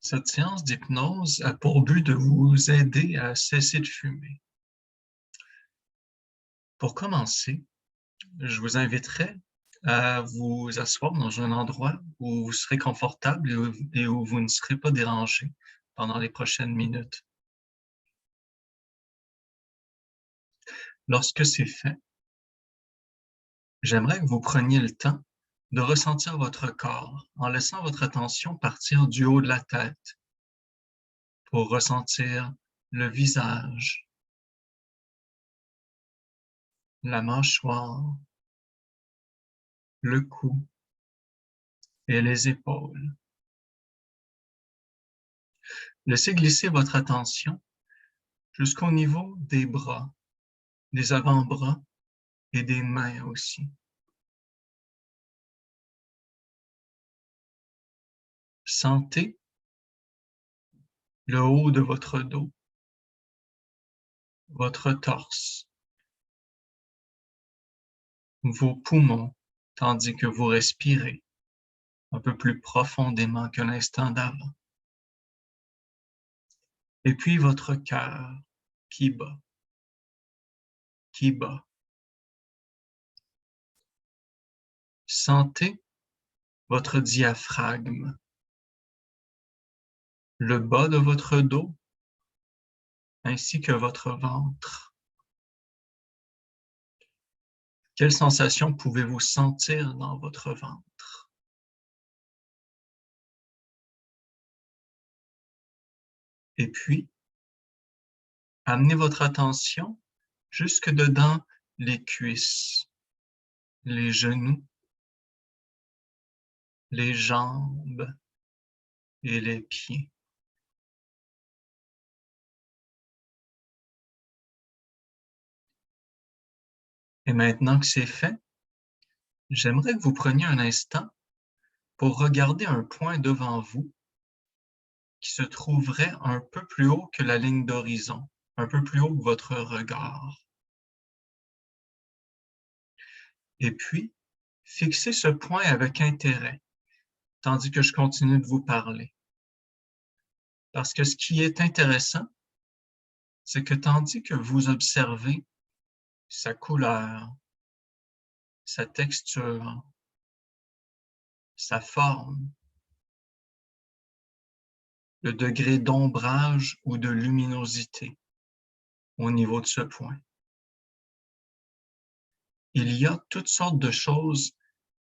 Cette séance d'hypnose a pour but de vous aider à cesser de fumer. Pour commencer, je vous inviterai à vous asseoir dans un endroit où vous serez confortable et où vous ne serez pas dérangé pendant les prochaines minutes. Lorsque c'est fait, j'aimerais que vous preniez le temps de ressentir votre corps en laissant votre attention partir du haut de la tête pour ressentir le visage, la mâchoire, le cou et les épaules. Laissez glisser votre attention jusqu'au niveau des bras, des avant-bras et des mains aussi. Sentez le haut de votre dos, votre torse, vos poumons, tandis que vous respirez un peu plus profondément que l'instant d'avant. Et puis votre cœur qui bat, qui bat. Sentez votre diaphragme, le bas de votre dos, ainsi que votre ventre. Quelles sensations pouvez-vous sentir dans votre ventre? Et puis, amenez votre attention jusque dedans les cuisses, les genoux, les jambes et les pieds. Et maintenant que c'est fait, j'aimerais que vous preniez un instant pour regarder un point devant vous qui se trouverait un peu plus haut que la ligne d'horizon, un peu plus haut que votre regard. Et puis, fixez ce point avec intérêt, tandis que je continue de vous parler. Parce que ce qui est intéressant, c'est que tandis que vous observez sa couleur, sa texture, sa forme, le degré d'ombrage ou de luminosité au niveau de ce point. Il y a toutes sortes de choses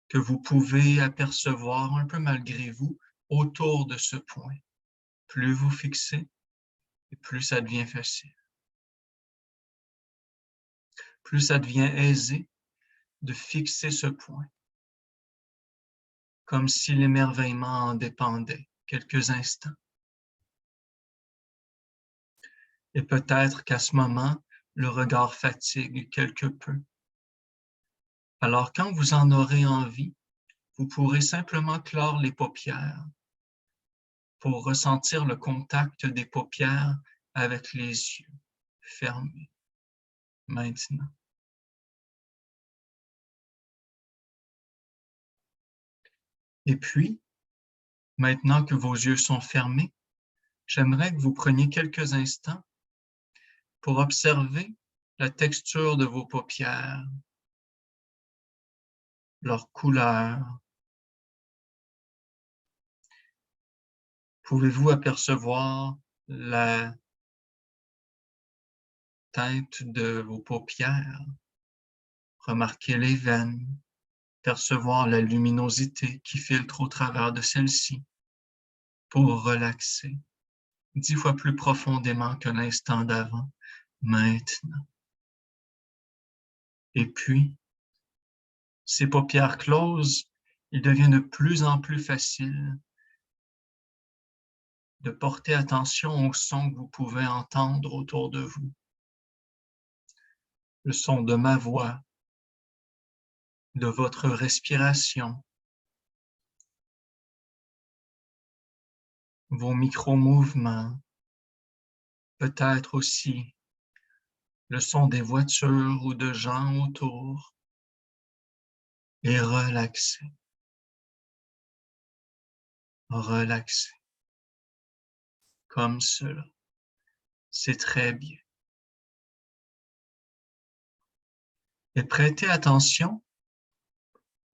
que vous pouvez apercevoir un peu malgré vous autour de ce point. Plus vous fixez, et plus ça devient facile. Plus ça devient aisé de fixer ce point, comme si l'émerveillement en dépendait quelques instants. Et peut-être qu'à ce moment, le regard fatigue quelque peu. Alors quand vous en aurez envie, vous pourrez simplement clore les paupières pour ressentir le contact des paupières avec les yeux fermés maintenant. Et puis, maintenant que vos yeux sont fermés, j'aimerais que vous preniez quelques instants pour observer la texture de vos paupières, leur couleur. Pouvez-vous apercevoir la teinte de vos paupières? Remarquer les veines, percevoir la luminosité qui filtre au travers de celles-ci pour relaxer 10 fois plus profondément que l'instant d'avant, maintenant. Et puis, ces paupières closes, il devient de plus en plus facile de porter attention aux sons que vous pouvez entendre autour de vous. Le son de ma voix, de votre respiration, vos micro-mouvements, peut-être aussi le son des voitures ou de gens autour, et relaxez, relaxez. comme cela. C'est très bien. Et prêtez attention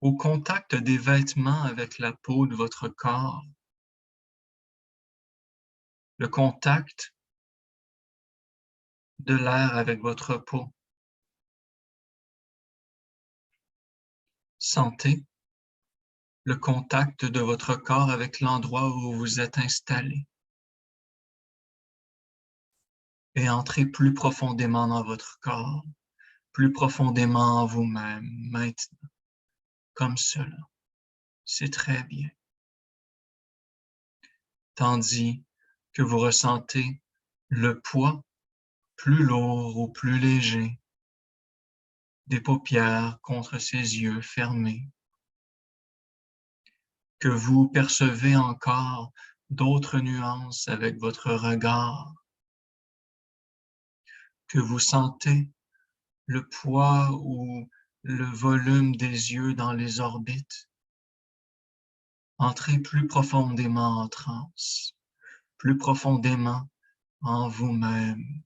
au contact des vêtements avec la peau de votre corps, le contact de l'air avec votre peau. Sentez le contact de votre corps avec l'endroit où vous êtes installé. Et entrez plus profondément dans votre corps, plus profondément en vous-même, maintenant, comme cela. C'est très bien. Tandis que vous ressentez le poids plus lourd ou plus léger des paupières contre ses yeux fermés, que vous percevez encore d'autres nuances avec votre regard, que vous sentez le poids ou le volume des yeux dans les orbites. Entrez plus profondément en transe, plus profondément en vous-même,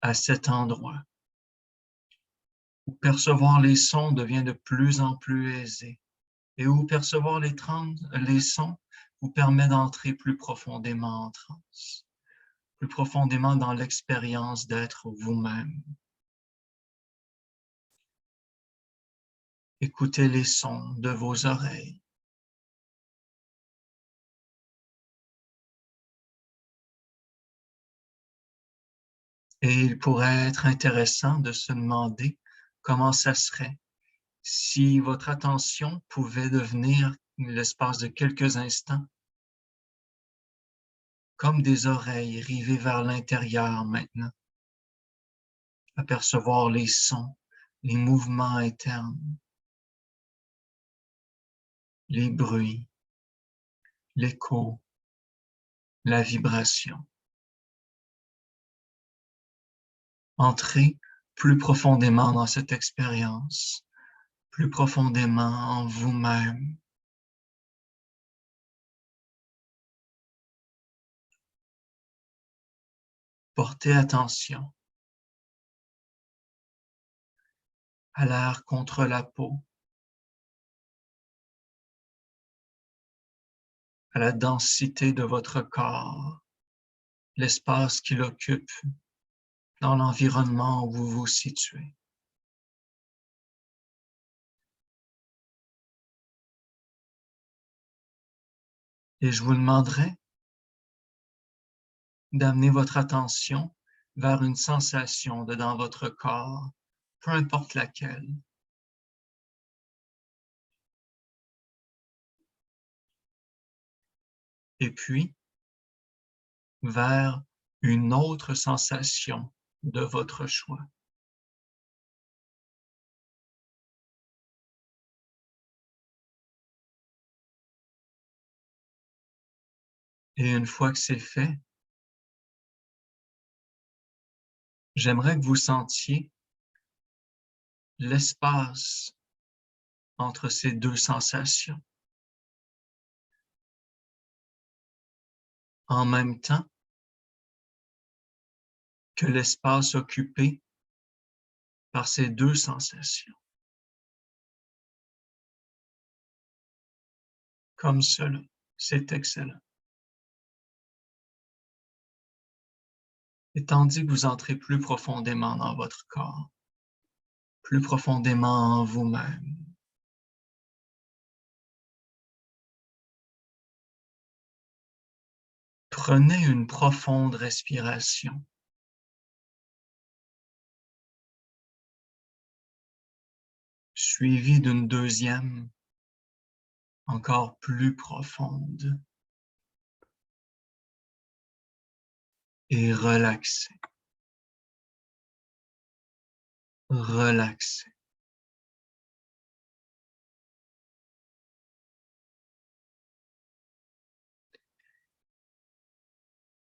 à cet endroit où percevoir les sons devient de plus en plus aisé et où percevoir les sons vous permet d'entrer plus profondément en transe, plus profondément dans l'expérience d'être vous-même. Écoutez les sons de vos oreilles. Et il pourrait être intéressant de se demander comment ça serait si votre attention pouvait devenir, l'espace de quelques instants, comme des oreilles rivées vers l'intérieur maintenant, à percevoir les sons, les mouvements internes, les bruits, l'écho, la vibration. Entrez plus profondément dans cette expérience, plus profondément en vous-même. Portez attention à l'air contre la peau, à la densité de votre corps, l'espace qu'il occupe dans l'environnement où vous vous situez. Et je vous demanderai d'amener votre attention vers une sensation dans votre corps, peu importe laquelle. Et puis, vers une autre sensation de votre choix. Et une fois que c'est fait, j'aimerais que vous sentiez l'espace entre ces deux sensations. En même temps que l'espace occupé par ces deux sensations. Comme cela, c'est excellent. Et tandis que vous entrez plus profondément dans votre corps, plus profondément en vous-même, prenez une profonde respiration. Suivie d'une deuxième, encore plus profonde. Et relaxez. Relaxez.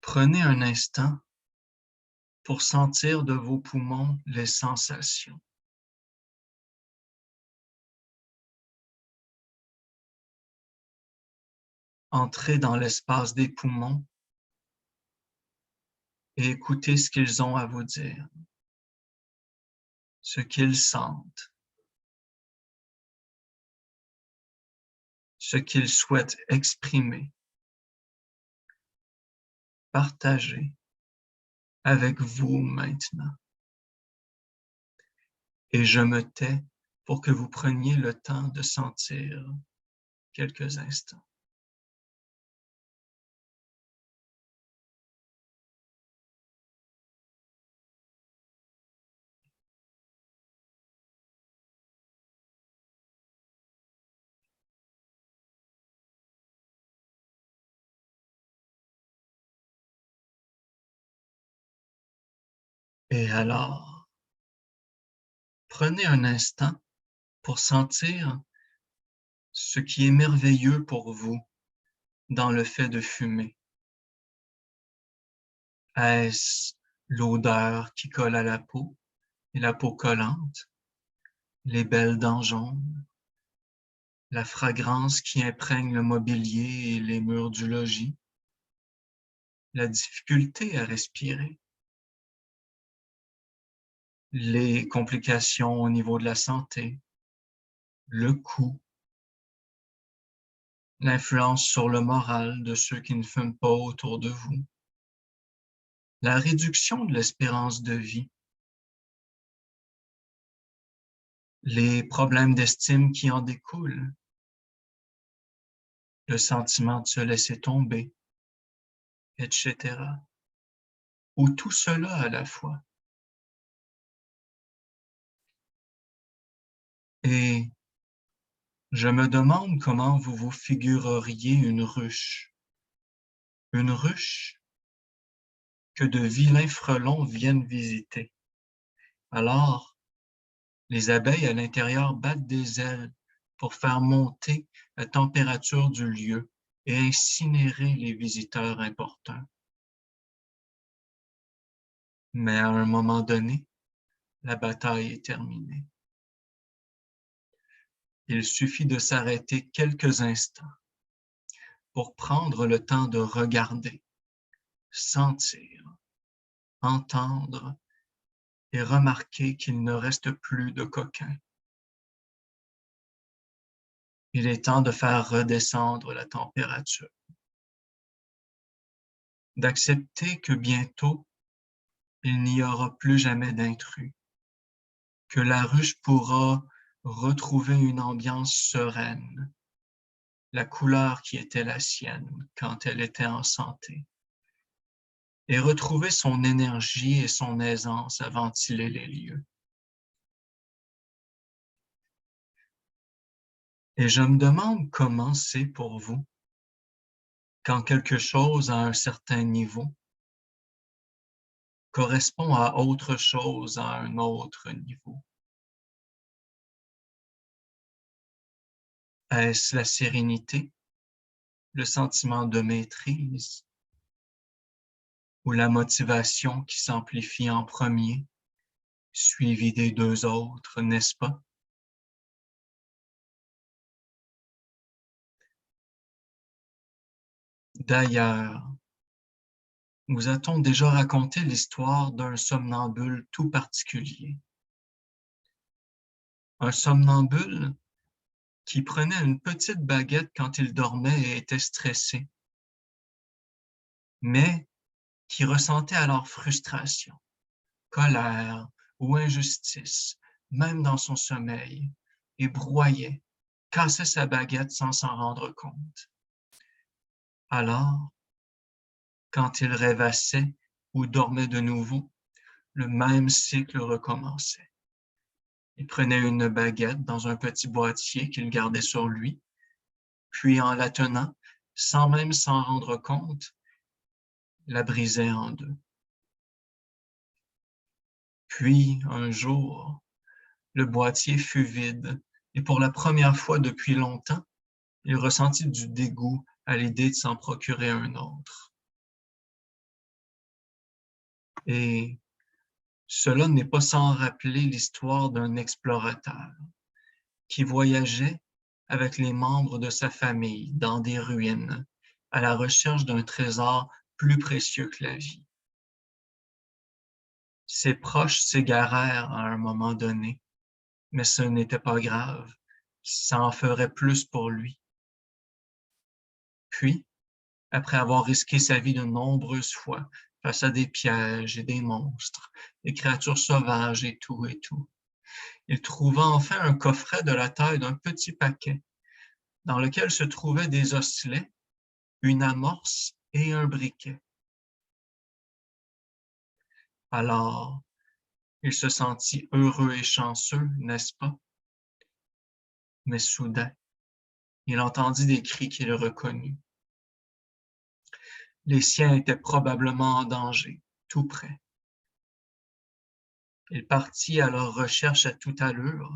Prenez un instant pour sentir de vos poumons les sensations. entrez dans l'espace des poumons et écoutez ce qu'ils ont à vous dire, ce qu'ils sentent, ce qu'ils souhaitent exprimer, partager avec vous maintenant. Et je me tais pour que vous preniez le temps de sentir quelques instants. Et alors, prenez un instant pour sentir ce qui est merveilleux pour vous dans le fait de fumer. Est-ce l'odeur qui colle à la peau et la peau collante, les belles dents jaunes, la fragrance qui imprègne le mobilier et les murs du logis, la difficulté à respirer, les complications au niveau de la santé, le coût, l'influence sur le moral de ceux qui ne fument pas autour de vous, la réduction de l'espérance de vie, les problèmes d'estime qui en découlent, le sentiment de se laisser tomber, etc. Ou tout cela à la fois. Et je me demande comment vous vous figureriez une ruche que de vilains frelons viennent visiter. Alors, les abeilles à l'intérieur battent des ailes pour faire monter la température du lieu et incinérer les visiteurs importuns. Mais à un moment donné, la bataille est terminée. Il suffit de s'arrêter quelques instants pour prendre le temps de regarder, sentir, entendre et remarquer qu'il ne reste plus de coquins. Il est temps de faire redescendre la température, d'accepter que bientôt, il n'y aura plus jamais d'intrus, que la ruche pourra retrouver une ambiance sereine, la couleur qui était la sienne quand elle était en santé, et retrouver son énergie et son aisance à ventiler les lieux. Et je me demande comment c'est pour vous quand quelque chose à un certain niveau correspond à autre chose à un autre niveau. Est-ce la sérénité, le sentiment de maîtrise ou la motivation qui s'amplifie en premier, suivi des deux autres, n'est-ce pas? D'ailleurs, vous a-t-on déjà raconté l'histoire d'un somnambule tout particulier? Un somnambule qui prenait une petite baguette quand il dormait et était stressé, mais qui ressentait alors frustration, colère ou injustice, même dans son sommeil, et broyait, cassait sa baguette sans s'en rendre compte. Alors, quand il rêvassait ou dormait de nouveau, le même cycle recommençait. Il prenait une baguette dans un petit boîtier qu'il gardait sur lui, puis en la tenant, sans même s'en rendre compte, la brisait en deux. Puis, un jour, le boîtier fut vide et pour la première fois depuis longtemps, il ressentit du dégoût à l'idée de s'en procurer un autre. Et cela n'est pas sans rappeler l'histoire d'un explorateur qui voyageait avec les membres de sa famille dans des ruines à la recherche d'un trésor plus précieux que la vie. Ses proches s'égarèrent à un moment donné, mais ce n'était pas grave, ça en ferait plus pour lui. Puis, après avoir risqué sa vie de nombreuses fois face à des pièges et des monstres, des créatures sauvages et tout, il trouva enfin un coffret de la taille d'un petit paquet, dans lequel se trouvaient des osselets, une amorce et un briquet. Alors, il se sentit heureux et chanceux, n'est-ce pas? Mais soudain, il entendit des cris qu'il reconnut. Les siens étaient probablement en danger, tout près. Il partit à leur recherche à toute allure,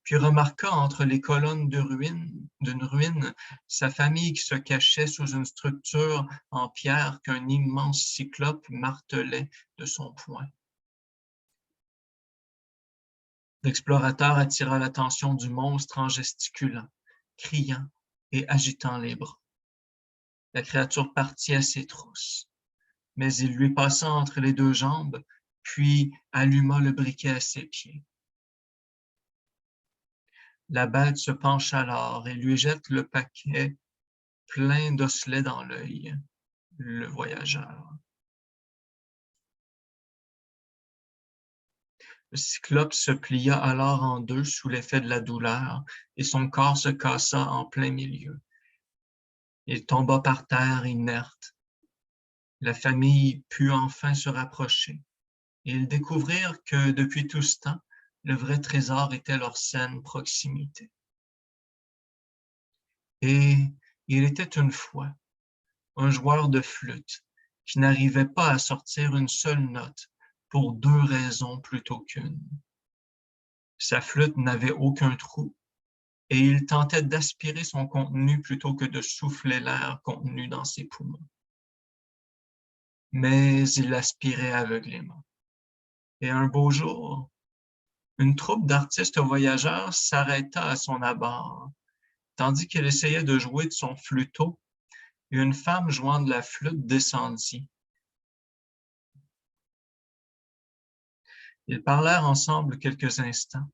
puis remarqua entre les colonnes d'une ruine sa famille qui se cachait sous une structure en pierre qu'un immense cyclope martelait de son poing. L'explorateur attira l'attention du monstre en gesticulant, criant et agitant les bras. La créature partit à ses trousses, mais il lui passa entre les deux jambes, puis alluma le briquet à ses pieds. La bête se penche alors et lui jette le paquet plein d'osselets dans l'œil, le voyageur. Le cyclope se plia alors en deux sous l'effet de la douleur et son corps se cassa en plein milieu. Il tomba par terre inerte. La famille put enfin se rapprocher et ils découvrirent que depuis tout ce temps, le vrai trésor était leur saine proximité. Et il était une fois un joueur de flûte qui n'arrivait pas à sortir une seule note pour deux raisons plutôt qu'une. Sa flûte n'avait aucun trou et il tentait d'aspirer son contenu plutôt que de souffler l'air contenu dans ses poumons. Mais il l'aspirait aveuglément. Et un beau jour, une troupe d'artistes voyageurs s'arrêta à son abord, tandis qu'il essayait de jouer de son flûteau, et une femme jouant de la flûte descendit. Ils parlèrent ensemble quelques instants,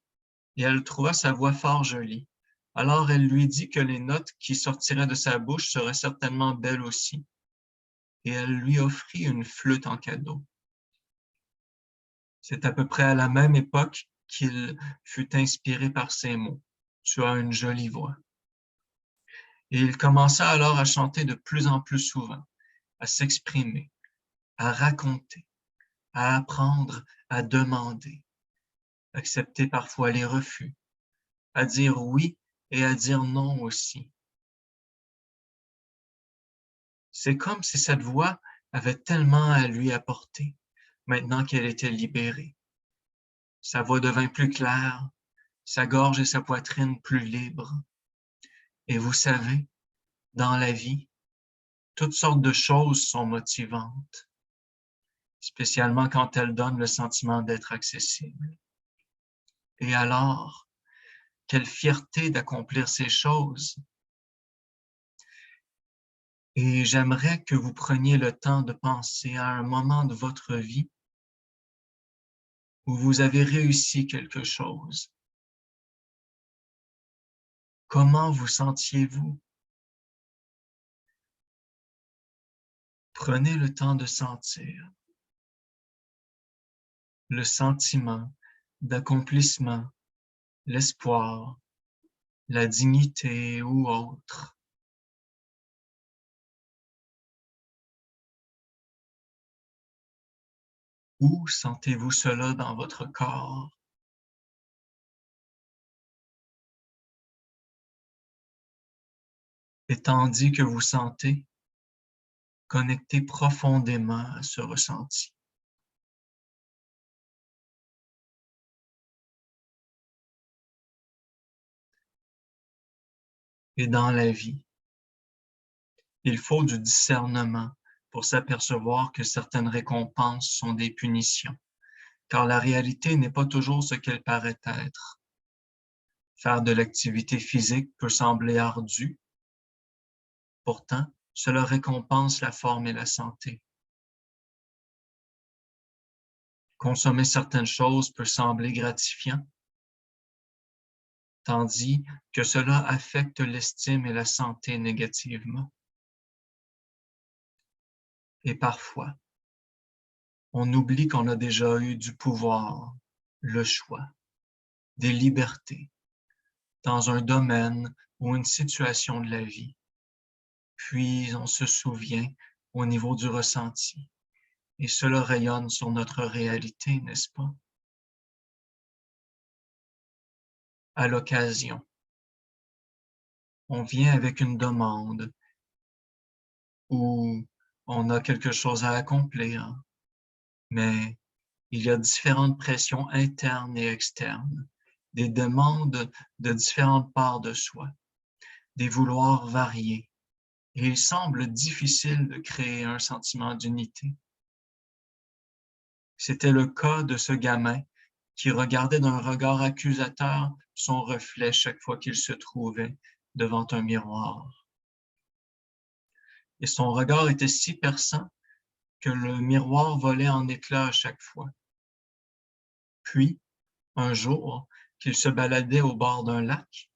et elle trouva sa voix fort jolie. Alors elle lui dit que les notes qui sortiraient de sa bouche seraient certainement belles aussi, et elle lui offrit une flûte en cadeau. C'est à peu près à la même époque qu'il fut inspiré par ces mots. Tu as une jolie voix. Et il commença alors à chanter de plus en plus souvent, à s'exprimer, à raconter, à apprendre, à demander, accepter parfois les refus, à dire oui et à dire non aussi. C'est comme si cette voix avait tellement à lui apporter, maintenant qu'elle était libérée. Sa voix devint plus claire, sa gorge et sa poitrine plus libres. Et vous savez, dans la vie, toutes sortes de choses sont motivantes, spécialement quand elles donnent le sentiment d'être accessibles. Et alors, quelle fierté d'accomplir ces choses. Et j'aimerais que vous preniez le temps de penser à un moment de votre vie où vous avez réussi quelque chose. Comment vous sentiez-vous? Prenez le temps de sentir le sentiment d'accomplissement, l'espoir, la dignité ou autre. Où sentez-vous cela dans votre corps? Et tandis que vous sentez, connectez profondément à ce ressenti. Et dans la vie, il faut du discernement pour s'apercevoir que certaines récompenses sont des punitions, car la réalité n'est pas toujours ce qu'elle paraît être. Faire de l'activité physique peut sembler ardu. Pourtant, cela récompense la forme et la santé. Consommer certaines choses peut sembler gratifiant, tandis que cela affecte l'estime et la santé négativement. Et parfois, on oublie qu'on a déjà eu du pouvoir, le choix, des libertés, dans un domaine ou une situation de la vie. Puis on se souvient au niveau du ressenti, et cela rayonne sur notre réalité, n'est-ce pas? À l'occasion, on vient avec une demande ou on a quelque chose à accomplir, mais il y a différentes pressions internes et externes, des demandes de différentes parts de soi, des vouloirs variés, et il semble difficile de créer un sentiment d'unité. C'était le cas de ce gamin qui regardait d'un regard accusateur son reflet chaque fois qu'il se trouvait devant un miroir. Et son regard était si perçant que le miroir volait en éclats à chaque fois. Puis, un jour, qu'il se baladait au bord d'un lac,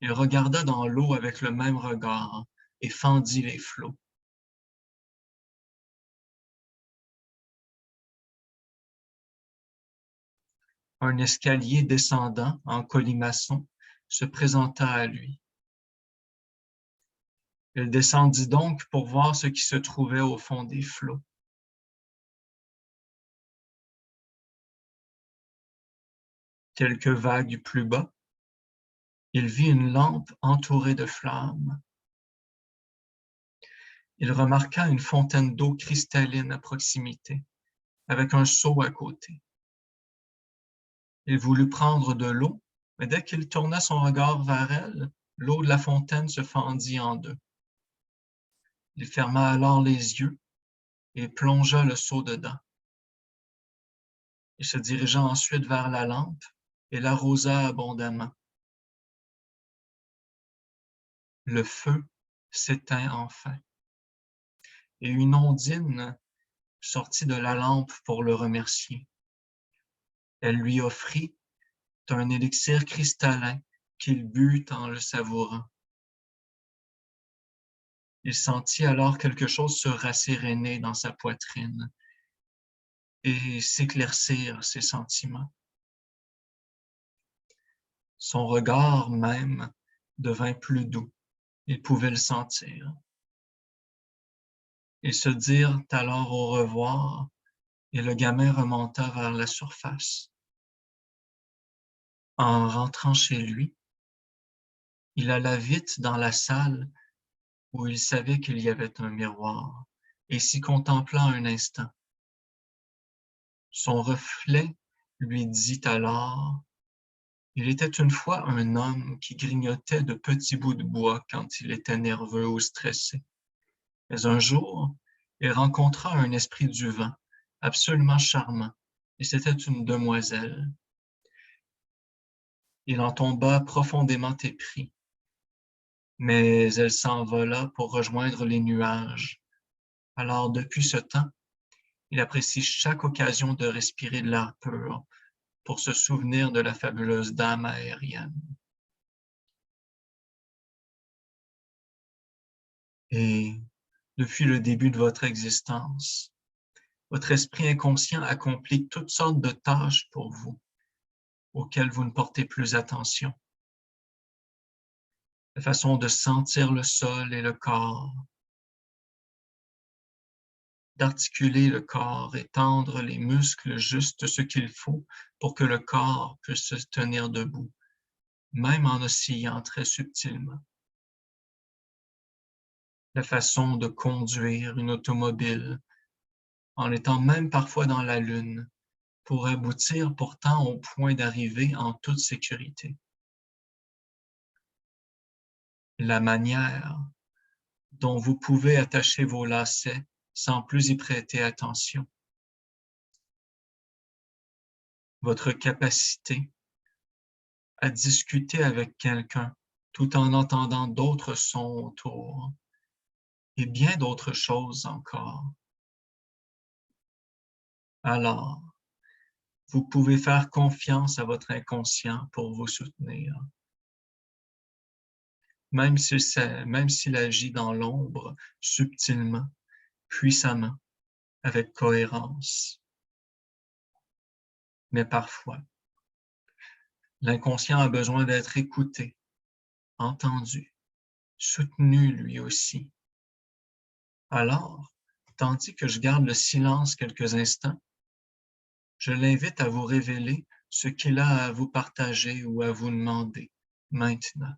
il regarda dans l'eau avec le même regard et fendit les flots. Un escalier descendant en colimaçon se présenta à lui. Il descendit donc pour voir ce qui se trouvait au fond des flots. Quelques vagues plus bas, il vit une lampe entourée de flammes. Il remarqua une fontaine d'eau cristalline à proximité, avec un seau à côté. Il voulut prendre de l'eau, mais dès qu'il tourna son regard vers elle, l'eau de la fontaine se fendit en deux. Il ferma alors les yeux et plongea le seau dedans. Il se dirigea ensuite vers la lampe et l'arrosa abondamment. Le feu s'éteint enfin, et une ondine sortit de la lampe pour le remercier. Elle lui offrit un élixir cristallin qu'il but en le savourant. Il sentit alors quelque chose se rasséréner dans sa poitrine et s'éclaircir ses sentiments. Son regard même devint plus doux. Il pouvait le sentir. Ils se dirent alors au revoir et le gamin remonta vers la surface. En rentrant chez lui, il alla vite dans la salle où il savait qu'il y avait un miroir et s'y contempla un instant. Son reflet lui dit alors: il était une fois un homme qui grignotait de petits bouts de bois quand il était nerveux ou stressé. Mais un jour, il rencontra un esprit du vent, absolument charmant, et c'était une demoiselle. Il en tomba profondément épris, mais elle s'envola pour rejoindre les nuages. Alors, depuis ce temps, il apprécie chaque occasion de respirer de l'air pur pour se souvenir de la fabuleuse dame aérienne. Et depuis le début de votre existence, votre esprit inconscient accomplit toutes sortes de tâches pour vous, auxquelles vous ne portez plus attention. La façon de sentir le sol et le corps, d'articuler le corps et tendre les muscles juste ce qu'il faut pour que le corps puisse se tenir debout, même en oscillant très subtilement. La façon de conduire une automobile, en étant même parfois dans la lune, pour aboutir pourtant au point d'arrivée en toute sécurité. La manière dont vous pouvez attacher vos lacets sans plus y prêter attention. Votre capacité à discuter avec quelqu'un tout en entendant d'autres sons autour et bien d'autres choses encore. Alors, vous pouvez faire confiance à votre inconscient pour vous soutenir. Même s'il agit dans l'ombre, subtilement, puissamment, avec cohérence. Mais parfois, l'inconscient a besoin d'être écouté, entendu, soutenu lui aussi. Alors, tandis que je garde le silence quelques instants, je l'invite à vous révéler ce qu'il a à vous partager ou à vous demander maintenant.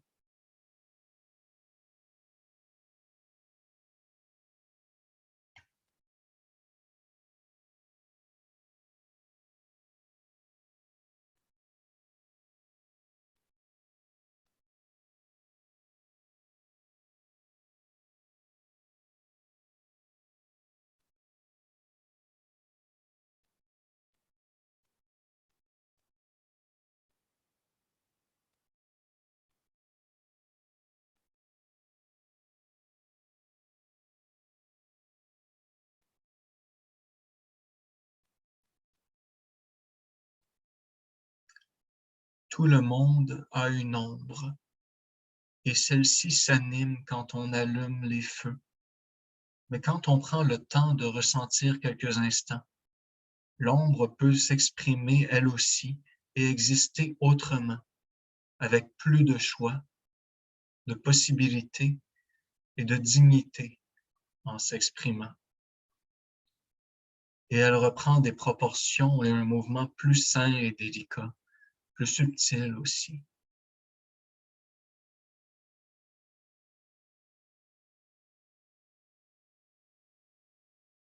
Tout le monde a une ombre, et celle-ci s'anime quand on allume les feux. Mais quand on prend le temps de ressentir quelques instants, l'ombre peut s'exprimer elle aussi et exister autrement, avec plus de choix, de possibilités et de dignité en s'exprimant. Et elle reprend des proportions et un mouvement plus sain et délicat, plus subtil aussi.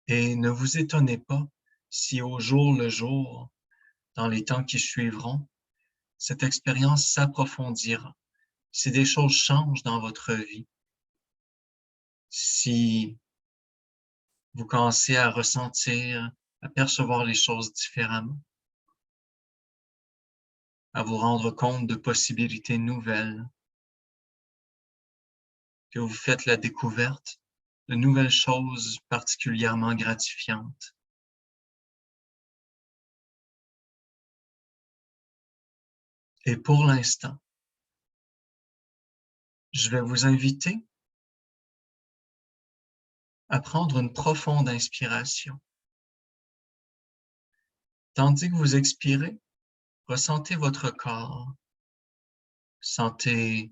Et ne vous étonnez pas si au jour le jour, dans les temps qui suivront, cette expérience s'approfondira, si des choses changent dans votre vie, si vous commencez à ressentir, à percevoir les choses différemment, à vous rendre compte de possibilités nouvelles, que vous faites la découverte de nouvelles choses particulièrement gratifiantes. Et pour l'instant, je vais vous inviter à prendre une profonde inspiration. Tandis que vous expirez, ressentez votre corps. Sentez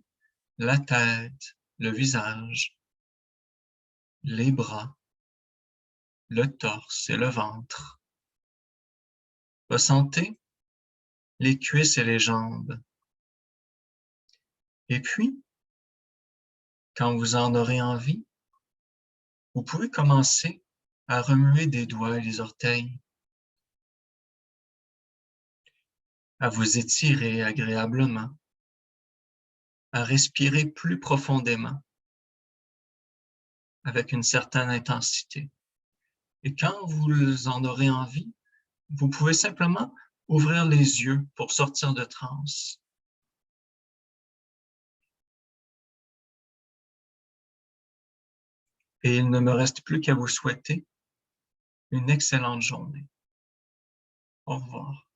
la tête, le visage, les bras, le torse et le ventre. Ressentez les cuisses et les jambes. Et puis, quand vous en aurez envie, vous pouvez commencer à remuer des doigts et les orteils, à vous étirer agréablement, à respirer plus profondément, avec une certaine intensité. Et quand vous en aurez envie, vous pouvez simplement ouvrir les yeux pour sortir de transe. Et il ne me reste plus qu'à vous souhaiter une excellente journée. Au revoir.